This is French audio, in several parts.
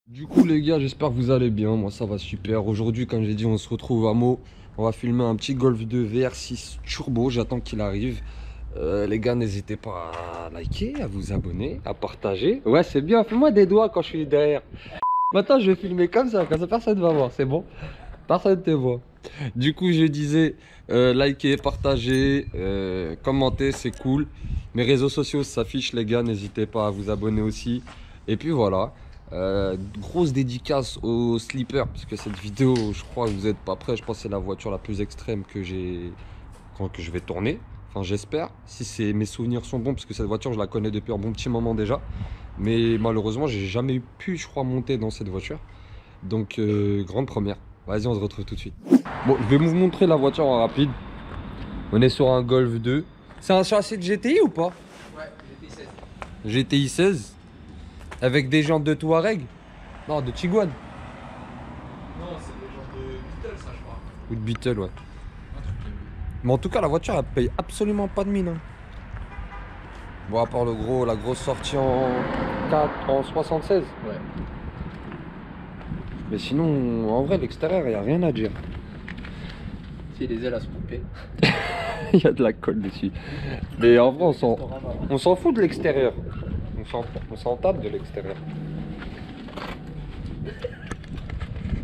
Du coup les gars, j'espère que vous allez bien, moi ça va super. Aujourd'hui comme j'ai dit, on se retrouve à Meaux. On va filmer un petit Golf 2 VR6 Turbo, j'attends qu'il arrive. Les gars, n'hésitez pas à liker, à vous abonner, à partager. Ouais, c'est bien, fais-moi des doigts quand je suis derrière. Maintenant je vais filmer comme ça personne va voir, c'est bon? Personne te voit. Du coup je disais, likez, partagez, commentez, c'est cool. Mes réseaux sociaux s'affichent les gars, n'hésitez pas à vous abonner aussi. Et puis voilà. Grosse dédicace au slipper, parce que cette vidéo, je crois que vous n'êtes pas prêts. Je pense que c'est la voiture la plus extrême que je vais tourner. Enfin, j'espère, si mes souvenirs sont bons, parce que cette voiture, je la connais depuis un bon petit moment déjà. Mais malheureusement, j'ai jamais pu, je crois, monter dans cette voiture. Donc, grande première. Vas-y, on se retrouve tout de suite. Bon, je vais vous montrer la voiture en rapide. On est sur un Golf 2. C'est un châssis de GTI ou pas? Ouais, GTI 16. GTI 16. Avec des jantes de Touareg? Non, de Tiguan. Non, c'est des gens de Beetle, ça, je crois. Ou de Beetle, ouais. Un truc Mais en tout cas, la voiture, elle paye absolument pas de mine. Hein. Bon, à part la grosse sortie en 76. Ouais. Mais sinon, en vrai, l'extérieur, il n'y a rien à dire. Si, les ailes, elles sont coupées. Il y a de la colle dessus. Mais en vrai, on s'en fout de l'extérieur. On s'en tape de l'extérieur.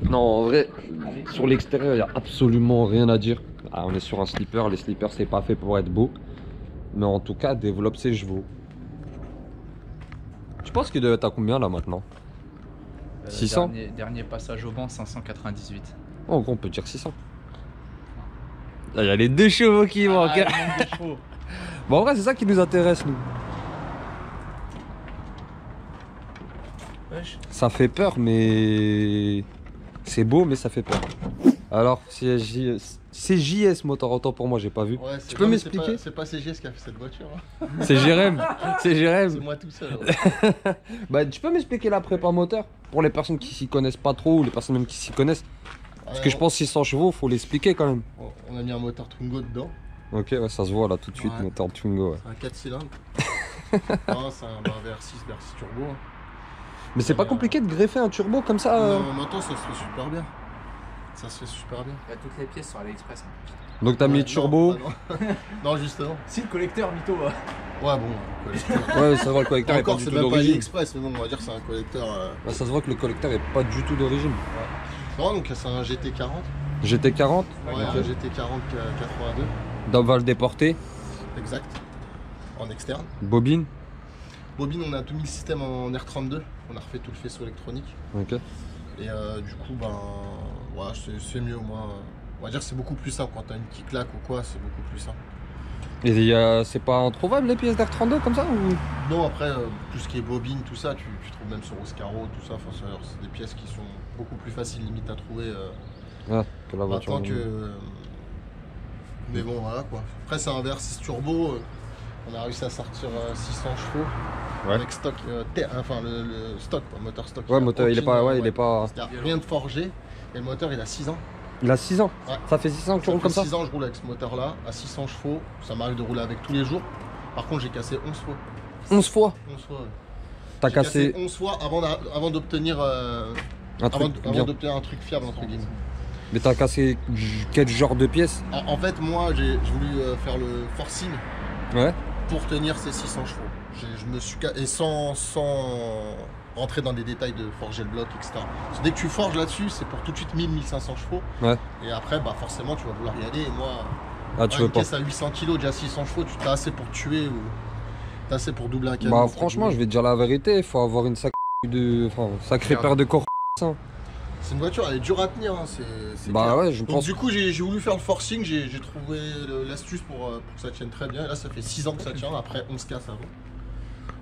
Non, en vrai, sur l'extérieur, il n'y a absolument rien à dire. Ah, on est sur un slipper. Les slippers, c'est pas fait pour être beau. Mais en tout cas, développe ses chevaux. Tu penses qu'il doit être à combien là maintenant? 600? Dernier passage au banc, 598. Oh, en gros, on peut dire 600. Là, il y a les 2 chevaux qui manquent. Le nombre de chevaux. Bon, en vrai, c'est ça qui nous intéresse, nous. Wesh. Ça fait peur, mais c'est beau, mais ça fait peur. Alors, c'est JS Motor, autant pour moi, j'ai pas vu. Ouais, tu peux m'expliquer? C'est pas CGS qui a fait cette voiture. Hein. C'est Jérém. C'est Jérém. C'est moi tout seul. Ouais. Bah, tu peux m'expliquer la prépa moteur? Pour les personnes qui s'y connaissent pas trop, ou les personnes même qui s'y connaissent. Parce que je pense 600 chevaux, faut l'expliquer quand même. On a mis un moteur Twingo dedans. Ok, ouais, ça se voit là tout de suite, Ouais. moteur Twingo. Ouais. C'est un 4 cylindres. Non, c'est un VR6 turbo. Hein. Mais c'est pas compliqué de greffer un turbo comme ça? Non, maintenant ça se fait super bien. Ça se fait super bien. Il y a toutes les pièces sur AliExpress. Hein. Donc t'as mis Ouais, turbo? Non, justement. Si, le collecteur, mytho. Ouais, bon, collecteur. Ouais, ça se voit, le collecteur est pas Encore, du c'est tout même pas d'origine. AliExpress, mais bon, on va dire que c'est un collecteur. Ouais, ça se voit que le collecteur est pas du tout d'origine. Non, donc c'est un GT40. GT40? Ouais, un GT40 82. On va le déporter. Exact. En externe. Bobine? Bobine, on a tout mis le système en R32. On a refait tout le faisceau électronique. Ok. Et du coup, ben, ouais, c'est mieux au moins. On va dire que c'est beaucoup plus simple quand t'as une qui claque ou quoi, c'est beaucoup plus simple. Et c'est pas introuvable les pièces d'R32 comme ça ou... Non, après, tout ce qui est bobine, tout ça, tu trouves même sur Oscaro, tout ça. Enfin, c'est des pièces qui sont beaucoup plus faciles limite à trouver que la voiture. maintenant que. Mais bon, voilà quoi. Après, c'est un VR6 turbo. On a réussi à sortir 600 chevaux. Ouais. Avec stock, enfin le stock, quoi, moteur stock. Ouais, moteur, il est pas. Ouais, il est pas. C'est-à-dire rien de forgé. Et le moteur, il a 6 ans. Il a 6 ans. Ouais. Ça fait 6 ans que tu roules comme ça? 6 ans, je roule avec ce moteur-là, à 600 chevaux. Ça m'arrive de rouler avec tous les jours. Par contre, j'ai cassé 11 fois. 11 fois? 11 fois, ouais. T'as J'ai cassé 11 fois avant d'obtenir un truc bien. d'obtenir un truc fiable, entre guillemets. Mais t'as cassé quel genre de pièces? En fait, moi, j'ai voulu faire le forcing Ouais. pour tenir ces 600 chevaux. Je me suis et sans rentrer dans des détails de forger le bloc, etc. Parce que dès que tu forges là-dessus, c'est pour tout de suite 1000-1500 chevaux. Ouais. Et après, bah forcément, tu vas vouloir y aller. Et moi, Ah, tu veux une pas? caisse à 800 kg, déjà 600 chevaux, tu t'as assez pour tuer ou t'as assez pour doubler un camion. Bah entre franchement, je guillemets. vais te dire la vérité, il faut avoir une sacrée paire de corps. C'est une voiture, elle est dure à tenir. Hein, c'est Bah clair. ouais, je Donc, pense. du coup, j'ai voulu faire le forcing, j'ai trouvé l'astuce pour que ça tienne très bien. Et là, ça fait 6 ans que ça tient, après 11 casses avant.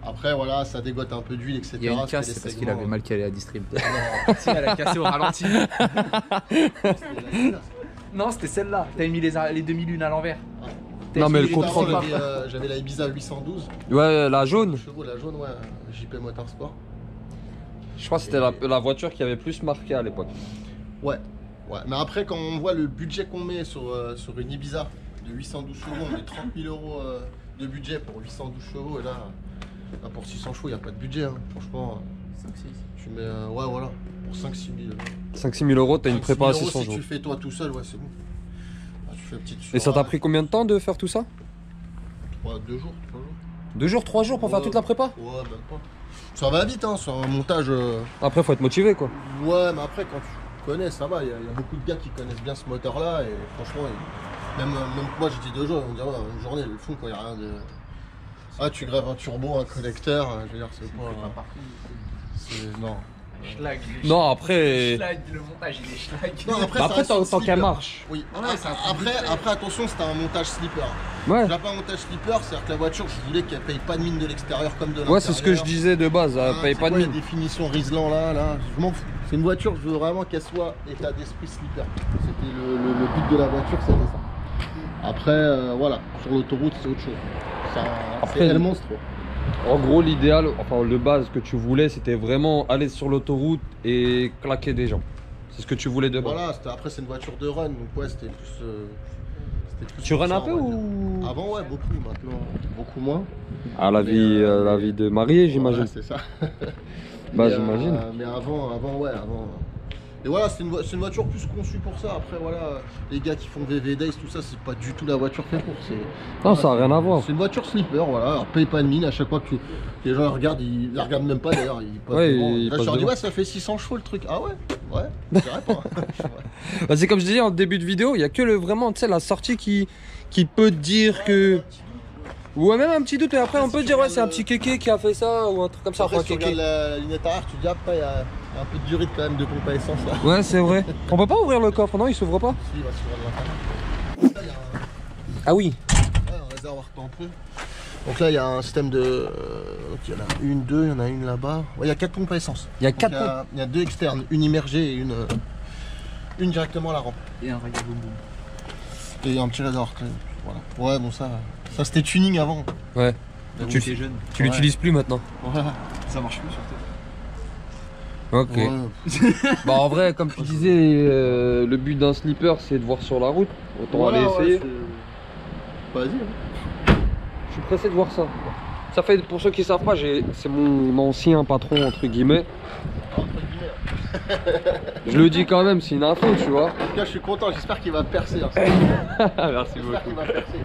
Après, voilà, ça dégote un peu d'huile, etc. Il y a une ça fait casse, des c'est parce qu'il segments. avait mal calé la distrib. Si, elle a cassé au ralenti. Non, c'était celle-là. T'avais mis les demi-lunes à l'envers. Non, mais le Juste avant, contrôle pas. j'avais la Ibiza 812. Ouais, la jaune. Chevaux, la jaune, ouais. JP Motorsport. Je crois que c'était la voiture qui avait plus marqué à l'époque. Ouais. Ouais. Mais après, quand on voit le budget qu'on met sur une Ibiza de 812 chevaux, on met 30 000 euros de budget pour 812 chevaux. Et là pour 600 chevaux, il n'y a pas de budget. Hein. Franchement, 5-6. tu mets. Ouais, voilà. Pour 5-6 000. 5-6 000 euros, t'as une 5-6 prépa 000 à euros, 600 si jours. tu fais toi tout seul, ouais, c'est bon. Ah, tu fais une petite Et ça t'a pris combien de temps de faire tout ça? 2 jours, 3 jours. 2 jours, 3 jours pour faire Ouais. toute la prépa? Ouais, même pas. Ça va vite, hein, sur un montage. Après, faut être motivé quoi. Ouais, mais après, quand tu connais, ça va. Il y a beaucoup de gars qui connaissent bien ce moteur-là. Et franchement, même moi, j'ai dit 2 jours. On dirait une journée, ils le font quand il n'y a rien de. Ah, tu grèves un turbo, un connecteur. Je veux dire, c'est pas. Non. Schlag. Non, après. Schlag, le montage, il est schlag. Non, Bah ça après, reste tant une qu'elle slipper. marche. Oui. Ouais, c'est un truc Après, attention, c'était un montage slipper. Ouais. J'ai pas un montage slipper, c'est-à-dire que la voiture, je voulais qu'elle paye pas de mine de l'extérieur comme de l'intérieur. Ouais, c'est ce que je disais de base, elle paye C'est pas de quoi, mine. la définition Riesland là, je m'en fous. C'est une voiture, je veux vraiment qu'elle soit état d'esprit slipper. C'était le but de la voiture, c'était ça. Après, voilà, sur l'autoroute, c'est autre chose. Après, C'est elle monstre. En gros, l'idéal, enfin le base que tu voulais, c'était vraiment aller sur l'autoroute et claquer des gens. C'est ce que tu voulais de base. Voilà, après, c'est une voiture de run, donc ouais, c'était plus. Tu runs ça, un peu on va dire. ou Avant, ouais, beaucoup, maintenant, beaucoup moins. Ah, la vie de marié, j'imagine. Ouais, c'est ça. Bah, Mais, j'imagine. Mais avant, ouais, avant. Et voilà, c'est une voiture plus conçue pour ça. Après, voilà, les gars qui font VV Days, tout ça, c'est pas du tout la voiture faite pour. Non, ça a rien à voir. C'est une voiture slipper, voilà. Alors, paye pas de mine à chaque fois que les gens la regardent, ils la regardent même pas d'ailleurs. Ils passent Ouais, devant. ils Là, passent je leur dis, devant. ouais, ça fait 600 chevaux le truc. Ah ouais, ouais, je dirais pas. Bah, c'est comme je disais en début de vidéo, il y a que vraiment, tu sais, la sortie qui peut te dire que. Ouais, même un petit doute, et après on Si peut tu dire, ouais, regardes c'est un le- petit kéké qui a fait ça, ou un truc comme ça. Après, Enfin, si tu kéké. regardes la lunette arrière, tu te dis, après, il y a un peu de durée quand même de pompe à essence là. Ouais, c'est vrai. On peut pas ouvrir le coffre, non, il s'ouvre pas. Si, il va s'ouvrir de l'intérieur. Là, il y a Ah oui. un réservoir tampon. Donc là, il y a un système de. Donc, il y en a une, deux, il y en a une là-bas. Ouais, il y a 4 pompes à essence. Il y a Donc, 4 pompes. il y a 2 externes, une immergée et une directement à la rampe. Et un raga boum boum. Et un petit réservoir. Voilà. Ouais, bon, ça c'était tuning avant. Ouais. Tu Tu- es jeune. Tu l'utilises plus maintenant. Voilà. Ça marche plus surtout. Ok. Ouais. Bah en vrai, comme tu disais, le but d'un slipper c'est de voir sur la route. Autant Voilà, aller ouais, essayer. Vas-y. Hein. Je suis pressé de voir ça. Ça fait, pour ceux qui savent pas, c'est mon ancien patron entre guillemets. Entre guillemets. Je le dis quand même, c'est une info, tu vois. En tout cas, je suis content. J'espère qu'il va percer. Hein. Merci J'espère qu'il va percer.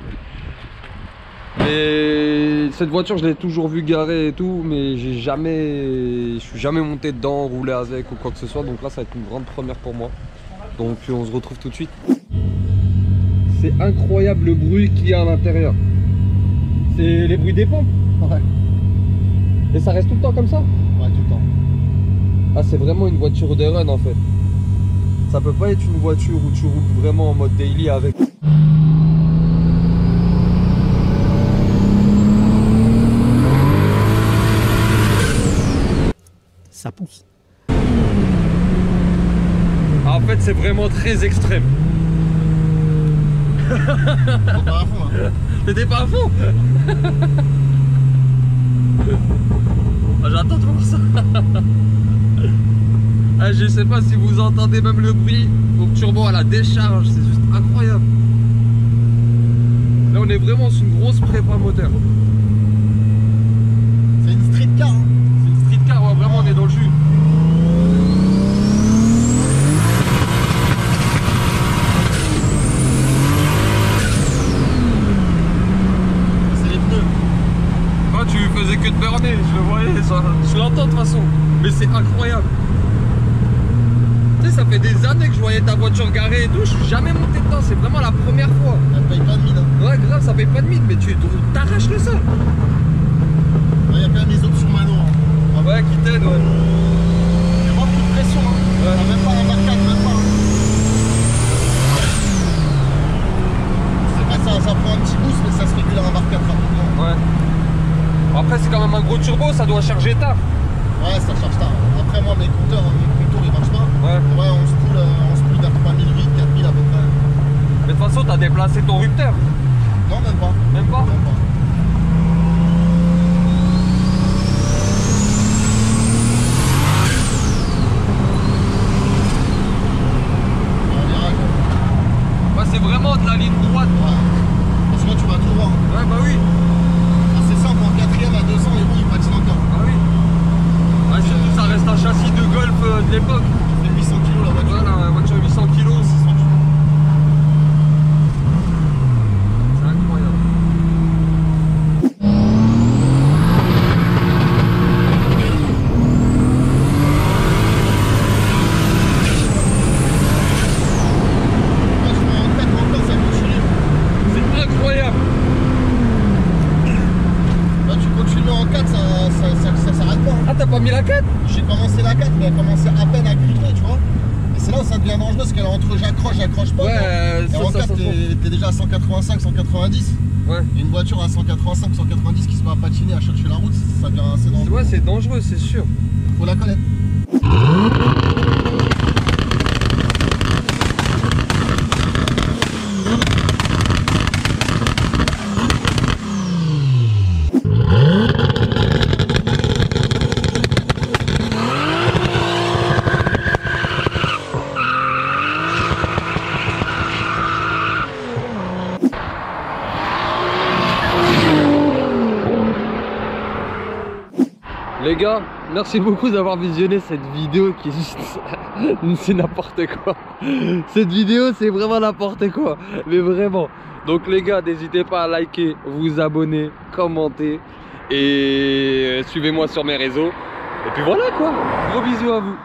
Mais cette voiture, je l'ai toujours vue garée et tout, mais je suis jamais monté dedans, roulé avec ou quoi que ce soit. Donc là, ça va être une grande première pour moi. Donc on se retrouve tout de suite. C'est incroyable le bruit qu'il y a à l'intérieur. C'est les bruits des pompes. Ouais. Et ça reste tout le temps comme ça? Ouais, tout le temps. Ah, c'est vraiment une voiture de run en fait. Ça peut pas être une voiture où tu roules vraiment en mode daily avec. Ça pousse. En fait, c'est vraiment très extrême. Faut pas à fond, hein. T'étais pas à fond? Ah, j'attends de voir ça. Ah, je sais pas si vous entendez même le bruit au turbo à la décharge, c'est juste incroyable. Là, on est vraiment sur une grosse prépa moteur. C'est une street car. Hein. C'est une street car, ouais, vraiment, on est dans le jus. C'est les pneus. Moi, tu faisais que de burner, je le voyais, ça. Je l'entends de toute façon, mais c'est incroyable. Tu sais, ça fait des années que je voyais ta voiture garée et tout, je suis jamais monté dedans, c'est vraiment la première fois. Elle paye pas de mine. Hein. Ouais, grave, ça paye pas de mine, mais tu t'arraches le sol. Il y a quand même les options manuelles. Hein. Ouais, qui t'aide, ouais. Il y a vraiment plus de pression. Hein. Ouais. Même pas un 24, même pas. Hein. C'est pas ça, ça prend un petit boost, mais ça se régule à un 24 rapidement. Ouais. Bon, après, c'est quand même un gros turbo. Là, c'est ton rupteur. Non, même pas. Même pas. Même pas. On verra quoi. Bah, c'est vraiment de la ligne droite. Ouais. Parce que là, tu vas tout droit. Hein. Ouais, bah oui. Ah, c'est simple, en 4ème à 200, les roues ils patinent encore. Ah oui. Ouais, surtout, ça reste un châssis de Golf de l'époque. Il fait 800 kg la voiture. Voilà, la voiture 800 kg. 600 kg. C'est incroyable. Moi, je prends en 4 encore, ça continue. C'est incroyable. Là, tu continues en 4, ça s'arrête pas. Hein. Ah, t'as pas mis la 4? J'ai commencé la 4, mais elle commençait à peine à filtrer, tu vois. Et c'est là où ça devient dangereux, parce qu'elle est entre j'accroche pas. Ouais, Et en 4, t'es déjà à 185, 190. Ouais. Et une voiture à 185, 190 qui se met à patiner, à chercher la route, ça devient assez dangereux. Ouais, c'est dangereux, c'est sûr. Faut la connaître. Les gars, merci beaucoup d'avoir visionné cette vidéo qui est juste... c'est n'importe quoi. Cette vidéo, c'est vraiment n'importe quoi. Mais vraiment. Donc les gars, n'hésitez pas à liker, vous abonner, commenter. Et suivez-moi sur mes réseaux. Et puis voilà quoi. Gros bisous à vous.